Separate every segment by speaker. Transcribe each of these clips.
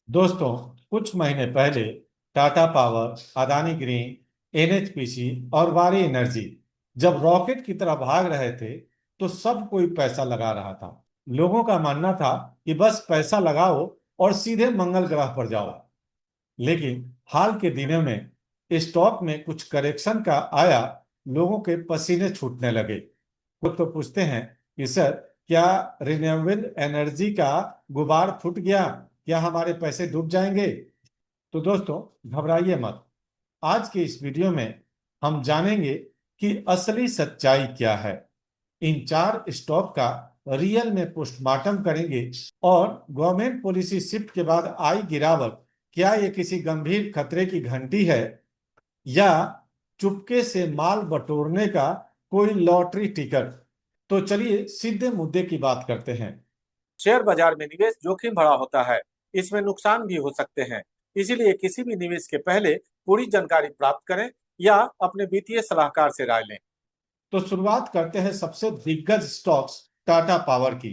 Speaker 1: दोस्तों, कुछ महीने पहले Tata power, Adani green, NHPC और वारी एनर्जी जब रॉकेट की तरह भाग रहे थे तो सब कोई पैसा लगा रहा था। लोगों का मानना था कि बस पैसा लगाओ और सीधे मंगल ग्रह पर जाओ। लेकिन हाल के दिनों में स्टॉक में कुछ करेक्शन का आया, लोगों के पसीने छूटने लगे। वो तो पूछते हैं कि सर, क्या रिन्यूएबल एनर्जी का गुबार फूट गया? क्या हमारे पैसे डूब जाएंगे? तो दोस्तों, घबराइए मत। आज के इस वीडियो में हम जानेंगे कि असली सच्चाई क्या है। इन चार स्टॉक का रियल में पोस्टमार्टम करेंगे और गवर्नमेंट पॉलिसी शिफ्ट के बाद आई गिरावट, क्या ये किसी गंभीर खतरे की घंटी है या चुपके से माल बटोरने का कोई लॉटरी टिकट? तो चलिए सीधे मुद्दे की बात करते हैं।
Speaker 2: शेयर बाजार में निवेश जोखिम भरा होता है। इसमें नुकसान भी हो सकते हैं। इसीलिए किसी भी निवेश के पहले पूरी जानकारी प्राप्त करें या अपने वित्तीय सलाहकार से राय लें।
Speaker 1: तो शुरुआत करते हैं सबसे दिग्गज स्टॉक्स टाटा पावर की।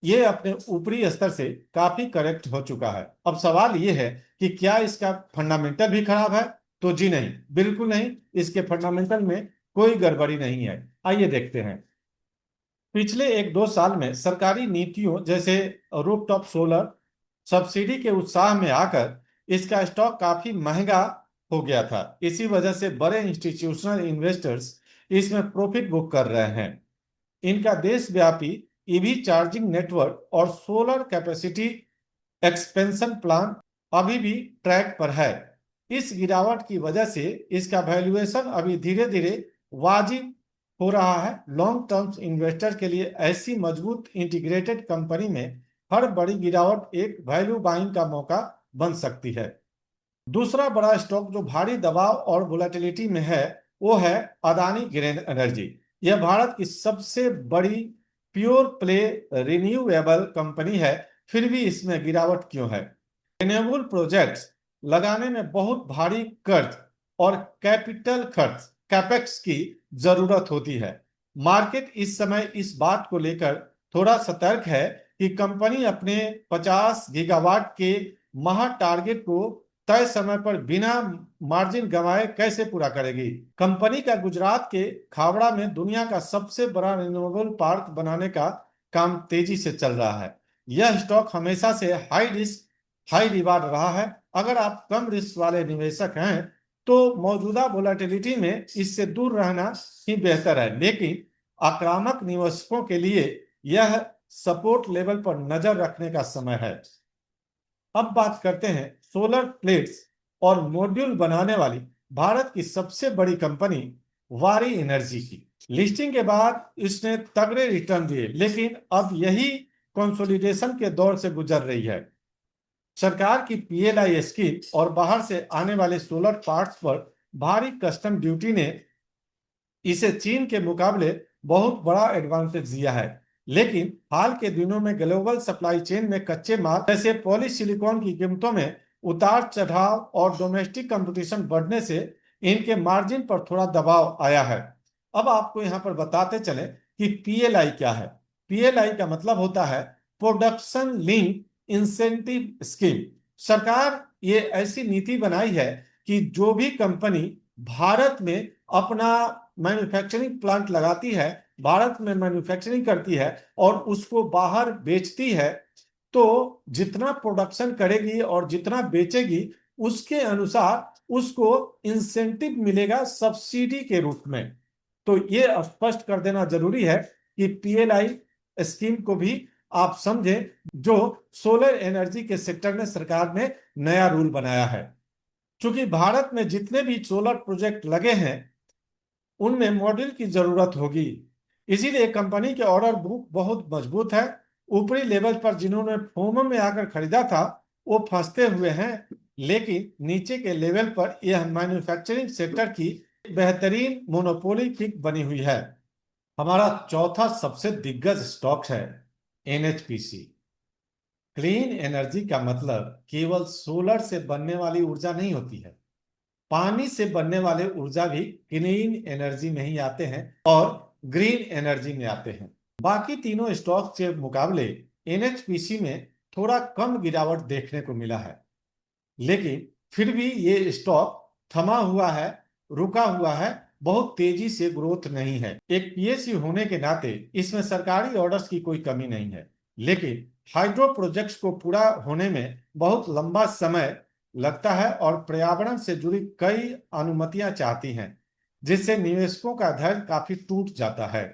Speaker 1: ये अपने ऊपरी स्तर से काफी करेक्ट हो चुका है। अब सवाल ये है कि क्या इसका फंडामेंटल भी खराब है? तो जी नहीं, बिल्कुल नहीं। इसके फंडामेंटल में कोई गड़बड़ी नहीं है। आइए देखते हैं। पिछले एक दो साल में सरकारी नीतियों जैसे रूफटॉप सोलर सब्सिडी के उत्साह में आकर इसका स्टॉक काफी महंगा हो गया था। इसी वजह से बड़े इंस्टीट्यूशनल इन्वेस्टर्स इसमें प्रॉफिट बुक कर रहे हैं। इनका देशव्यापी ईवी चार्जिंग नेटवर्क और सोलर कैपेसिटी एक्सपेंशन प्लान अभी भी ट्रैक पर है। इस गिरावट की वजह से इसका वैल्यूएशन अभी धीरे धीरे वाजिब हो रहा है। लॉन्ग टर्म इन्वेस्टर के लिए ऐसी मजबूत इंटीग्रेटेड कंपनी में हर बड़ी गिरावट एक वैल्यू बाइंग का मौका बन सकती है। दूसरा बड़ा स्टॉक जो भारी दबाव और वोलेटिलिटी में है वो है अदानी ग्रीन एनर्जी। यह भारत की सबसे बड़ी प्योर प्ले रिन्यूएबल कंपनी है। फिर भी इसमें गिरावट क्यों है? रिन्यूएबल प्रोजेक्ट्स लगाने में बहुत भारी कर्ज और कैपिटल खर्च कैपेक्स की जरूरत होती है। मार्केट इस समय इस बात को लेकर थोड़ा सतर्क है कि कंपनी अपने 50 गीगावाट के महा टारगेट को तय समय पर बिना मार्जिन गंवाए कैसे पूरा करेगी। कंपनी का गुजरात के खावड़ा में दुनिया का सबसे बड़ा रिन्यूएबल पार्क बनाने का काम तेजी से चल रहा है। यह स्टॉक हमेशा से हाई रिस्क हाई रिवार्ड रहा है। अगर आप कम रिस्क वाले निवेशक हैं तो मौजूदा वोलेटिलिटी में इससे दूर रहना ही बेहतर है। लेकिन आक्रामक निवेशकों के लिए यह सपोर्ट लेवल पर नजर रखने का समय है। अब बात करते हैं सोलर प्लेट्स और मॉड्यूल बनाने वाली भारत की सबसे बड़ी कंपनी वारी एनर्जी की। लिस्टिंग के बाद इसने तगड़े रिटर्न दिए, लेकिन अब यही कंसोलिडेशन के दौर से गुजर रही है। सरकार की पीएलआई स्कीम और बाहर से आने वाले सोलर पार्ट्स पर भारी कस्टम ड्यूटी ने इसे चीन के मुकाबले बहुत बड़ा एडवांटेज दिया है। लेकिन हाल के दिनों में ग्लोबल सप्लाई चेन में कच्चे माल जैसे पॉलीसिलिकॉन की कीमतों में उतार चढ़ाव और डोमेस्टिक कंपटीशन बढ़ने से इनके मार्जिन पर थोड़ा दबाव आया है। अब आपको यहां पर बताते चले कि पीएलआई क्या है। पीएलआई का मतलब होता है प्रोडक्शन लिंक इंसेंटिव स्कीम। सरकार ये ऐसी नीति बनाई है कि जो भी कंपनी भारत में अपना मैन्युफैक्चरिंग प्लांट लगाती है, भारत में मैन्युफैक्चरिंग करती है और उसको बाहर बेचती है, तो जितना प्रोडक्शन करेगी और जितना बेचेगी उसके अनुसार उसको इंसेंटिव मिलेगा सब्सिडी के रूप में। तो ये स्पष्ट कर देना जरूरी है कि पीएलआई स्कीम को भी आप समझें, जो सोलर एनर्जी के सेक्टर में सरकार ने नया रूल बनाया है। क्योंकि भारत में जितने भी सोलर प्रोजेक्ट लगे हैं उनमें मॉड्यूल की जरूरत होगी। इसीलिए कंपनी के ऑर्डर बुक बहुत मजबूत है। ऊपरी लेवल पर जिन्होंने फॉर्म में आकर खरीदा था वो फंसते हुए हैं, लेकिन नीचे के लेवल पर यह मैन्युफैक्चरिंग सेक्टर की बेहतरीन मोनोपोली पिक बनी हुई है। हमारा चौथा सबसे दिग्गज स्टॉक है एनएचपीसी। क्लीन एनर्जी का मतलब केवल सोलर से बनने वाली ऊर्जा नहीं होती है। पानी से बनने वाले ऊर्जा भी क्लीन एनर्जी में ही आते हैं और ग्रीन एनर्जी में आते हैं। बाकी तीनों स्टॉक के मुकाबले एनएचपीसी में थोड़ा कम गिरावट देखने को मिला है, लेकिन फिर भी ये स्टॉक थमा हुआ है, रुका हुआ है, बहुत तेजी से ग्रोथ नहीं है। एक पीएसयू होने के नाते इसमें सरकारी ऑर्डर्स की कोई कमी नहीं है, लेकिन हाइड्रो प्रोजेक्ट्स को पूरा होने में बहुत लंबा समय लगता है और पर्यावरण से जुड़ी कई अनुमतियां चाहती हैं, जिससे निवेशकों का धैर्य काफी टूट जाता है।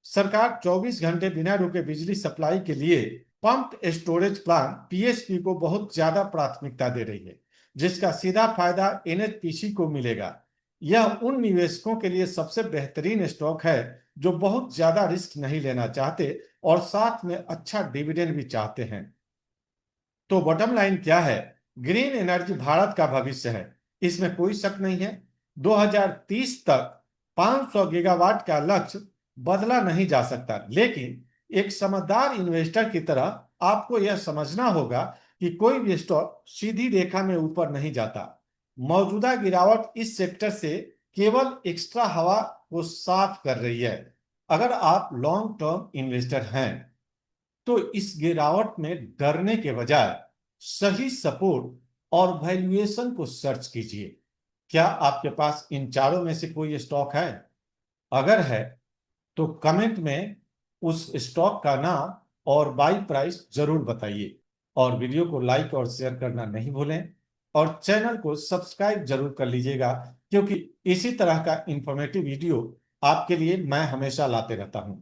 Speaker 1: सरकार 24 घंटे बिना रुके बिजली सप्लाई के लिए पंप स्टोरेज प्लांट पीएसपी को बहुत ज्यादा प्राथमिकता दे रही है, जिसका सीधा फायदा एनएचपीसी को मिलेगा। यह उन निवेशकों के लिए सबसे बेहतरीन स्टॉक है जो बहुत ज्यादा रिस्क नहीं लेना चाहते और साथ में अच्छा डिविडेंड भी चाहते हैं। तो बॉटम लाइन क्या है? ग्रीन एनर्जी भारत का भविष्य है, इसमें कोई शक नहीं है। 2030 तक 500 गीगावाट का लक्ष्य बदला नहीं जा सकता, लेकिन एक समझदार इन्वेस्टर की तरह आपको यह समझना होगा कि कोई भी स्टॉक सीधी रेखा में ऊपर नहीं जाता। मौजूदा गिरावट इस सेक्टर से केवल एक्स्ट्रा हवा को साफ कर रही है। अगर आप लॉन्ग टर्म इन्वेस्टर हैं तो इस गिरावट में डरने के बजाय सही सपोर्ट और वैल्यूएशन को सर्च कीजिए। क्या आपके पास इन चारों में से कोई स्टॉक है? अगर है तो कमेंट में उस स्टॉक का नाम और बाई प्राइस जरूर बताइए, और वीडियो को लाइक और शेयर करना नहीं भूलें, और चैनल को सब्सक्राइब जरूर कर लीजिएगा, क्योंकि इसी तरह का इंफॉर्मेटिव वीडियो आपके लिए मैं हमेशा लाते रहता हूं।